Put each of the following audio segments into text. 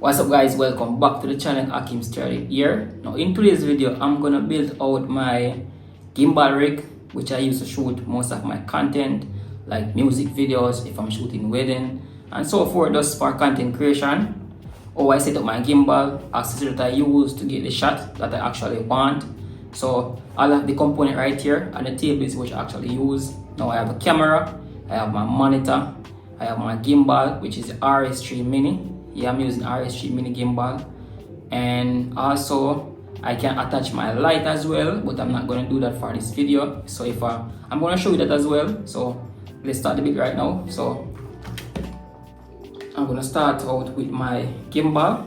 What's up guys, welcome back to the channel. Ackeem started here. Now in today's video I'm gonna build out my gimbal rig, which I use to shoot most of my content like music videos, if I'm shooting wedding and so forth, just for content creation. Or I set up my gimbal accessory that I use to get the shot that I actually want. So I'll have the component right here and the tables which I actually use. Now I have a camera, I have my monitor, I have my gimbal, which is the RS3 Mini. Yeah, I'm using RS3 Mini gimbal, and also I can attach my light as well, but I'm not going to do that for this video. So if I'm going to show you that as well. So let's start the bit right now. So I'm going to start out with my gimbal.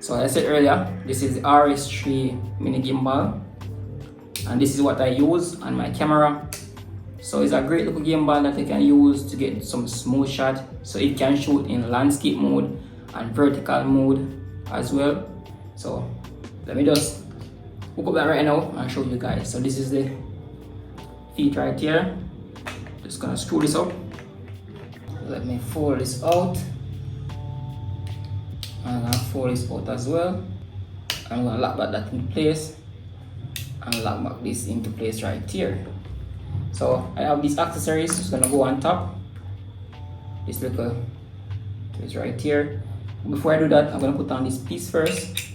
So as I said earlier, this is the RS3 Mini gimbal, and this is what I use on my camera. So it's a great little gimbal that I can use to get some smooth shot. So it can shoot in landscape mode and vertical mode as well. So let me just hook up that right now and show you guys. So this is the feet right here. Just gonna screw this up. Let me fold this out. I'm gonna fold this out as well. I'm gonna lock back that into place and lock back this into place right here. So I have these accessories, it's gonna go on top. This little is right here. Before I do that, I'm gonna put on this piece first.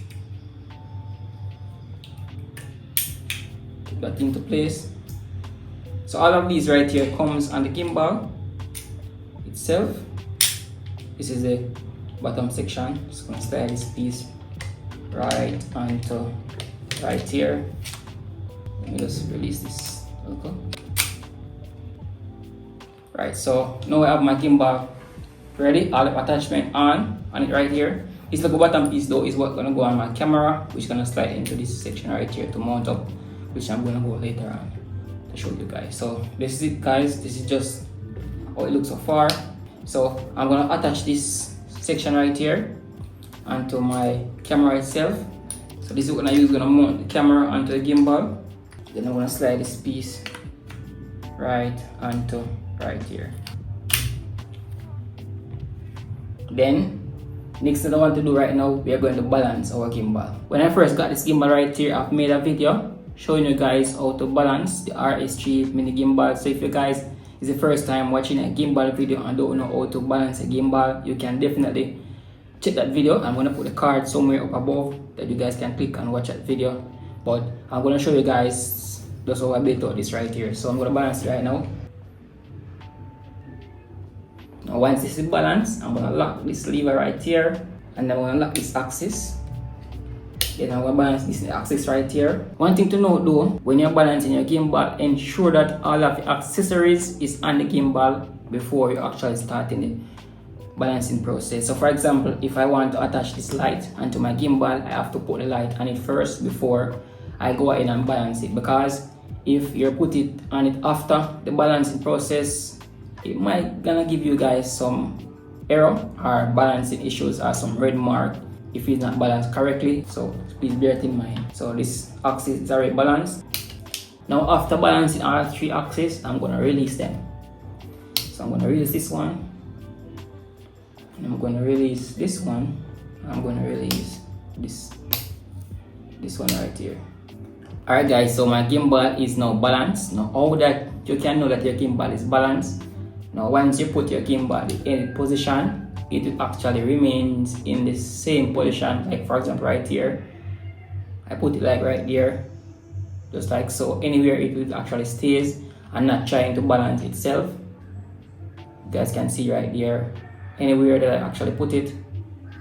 Put that into place. So all of these right here comes on the gimbal itself. This is the bottom section. Just gonna slide this piece right onto right here. Let me just release this. Okay. Right, so now I have my gimbal ready, all the attachment on it right here. This little bottom piece though is what's gonna go on my camera, which is gonna slide into this section right here to mount up, which I'm gonna go later on to show you guys. So this is it guys, this is just how it looks so far. So I'm gonna attach this section right here onto my camera itself. So this is what I use, gonna mount the camera onto the gimbal. Then I'm gonna slide this piece right onto right here. Then next thing I want to do right now, we are going to balance our gimbal. When I first got this gimbal right here, I've made a video showing you guys how to balance the RS3 Mini gimbal. So if you guys is the first time watching a gimbal video and don't know how to balance a gimbal, you can definitely check that video. I'm going to put the card somewhere up above that you guys can click and watch that video. But I'm going to show you guys just how I built out this right here. So I'm going to balance it right now. Now once this is balanced, I'm going to lock this lever right here, and then I'm going to lock this axis. Then I'm going to balance this axis right here. One thing to note though, when you're balancing your gimbal, ensure that all of the accessories is on the gimbal before you actually starting the balancing process. So for example, if I want to attach this light onto my gimbal, I have to put the light on it first before I go ahead and balance it, because if you put it on it after the balancing process, it might gonna give you guys some error or balancing issues or some red mark if it's not balanced correctly. So please bear it in mind. So this axis is already balanced. Now after balancing all three axes, I'm gonna release them. So I'm gonna release this one, and I'm gonna release this one, and I'm gonna release this one right here. Alright guys, so my gimbal is now balanced. Now how that you can know that your gimbal is balanced? Now once you put your gimbal in position, it actually remains in the same position. Like for example right here, I put it like right there, just like so. Anywhere it will actually stays and not trying to balance itself. You guys can see right there, anywhere that I actually put it,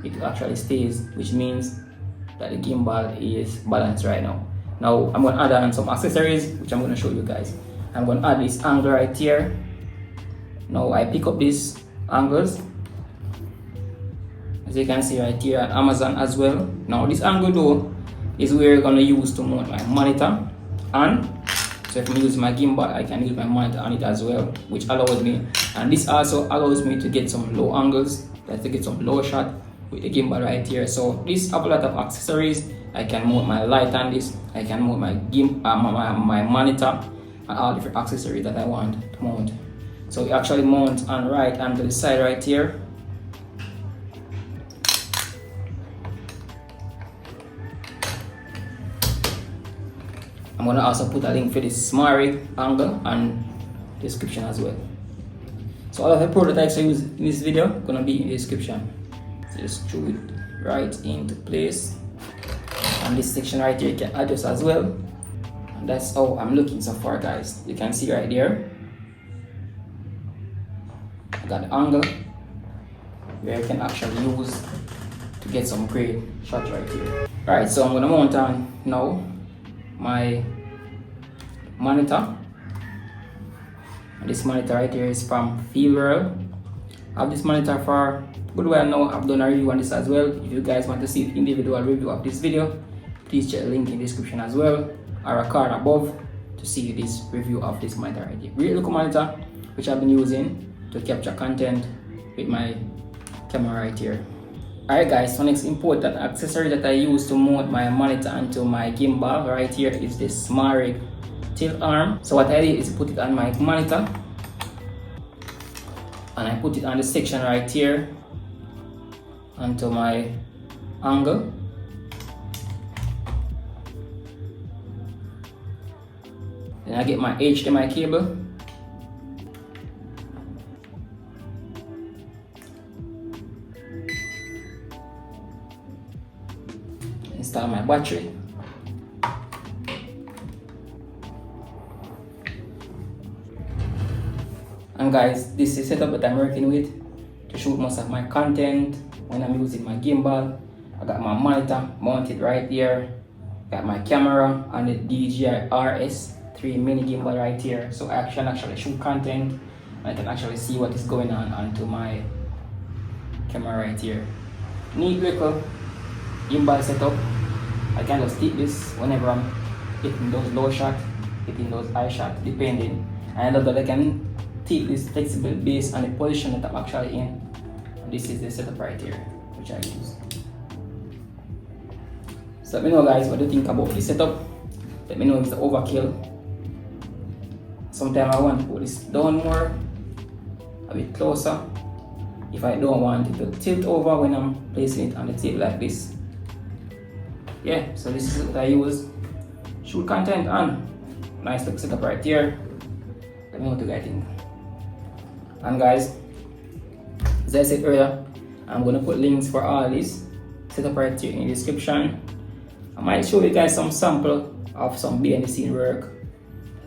it actually stays, which means that the gimbal is balanced right now. Now I'm going to add on some accessories, which I'm going to show you guys. I'm going to add this angle right here. Now I pick up these angles, as you can see right here at Amazon as well. Now this angle though is where you're going to use to mount my monitor on. So if I'm using my gimbal, I can use my monitor on it as well, which allows me, and this also allows me to get some low angles, to get some low shot with the gimbal right here. So this have a lot of accessories. I can mount my light on this, I can mount my monitor, and all different accessories that I want to mount. So we actually mount on right and to the side right here. I'm gonna also put a link for this smart rig angle and description as well. So all of the prototypes I use in this video gonna be in the description. So just screw it right into place, and this section right here you can adjust as well. And that's how I'm looking so far, guys. You can see right there I got the angle where you can actually use to get some great shots right here. Alright, so I'm gonna mount on now my monitor. And this monitor right here is from Feelworld. I have this monitor for a good while now. I've done a review on this as well. If you guys want to see the individual review of this video, please check the link in the description as well, or a card above to see this review of this monitor right here. Really look monitor which I've been using to capture content with my camera right here. Alright guys, so next important accessory that I use to mount my monitor onto my gimbal right here is this smart rig tilt arm. So what I did is put it on my monitor, and I put it on the section right here onto my angle. Then I get my HDMI cable. Install my battery. And guys, this is the setup that I'm working with to shoot most of my content when I'm using my gimbal. I got my monitor mounted right here. Got my camera and the DJI RS3 mini gimbal right here. So I can actually shoot content. I can actually see what is going on onto my camera right here. Neat little gimbal setup. I can just take this whenever I'm hitting those low shots, hitting those high shots, depending. And I love that I can take this flexible based on the position that I'm actually in. And this is the setup right here, which I use. So let me know, guys, what you think about this setup. Let me know if it's overkill. Sometimes I want to put this down more, a bit closer, if I don't want it to tilt over when I'm placing it on the table like this. Yeah, so this is what I use. Shoot content on. Nice little setup right here. Let me know what you guys think. And guys, as I said earlier, I'm gonna put links for all this setup right here in the description. I might show you guys some sample of some behind the scene work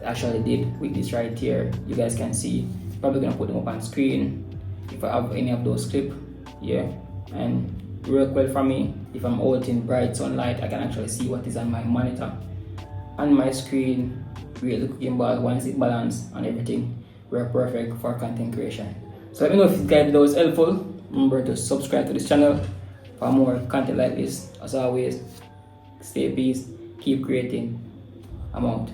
I actually did with this right here. You guys can see. Probably gonna put them up on screen if I have any of those clips. Yeah, and work well for me. If I'm out in bright sunlight, I can actually see what is on my monitor, on my screen. Really look gimbal, once it balanced and everything, we're perfect for content creation. So let me know if this guide was helpful. Remember to subscribe to this channel for more content like this. As always, stay peace, keep creating. I'm out.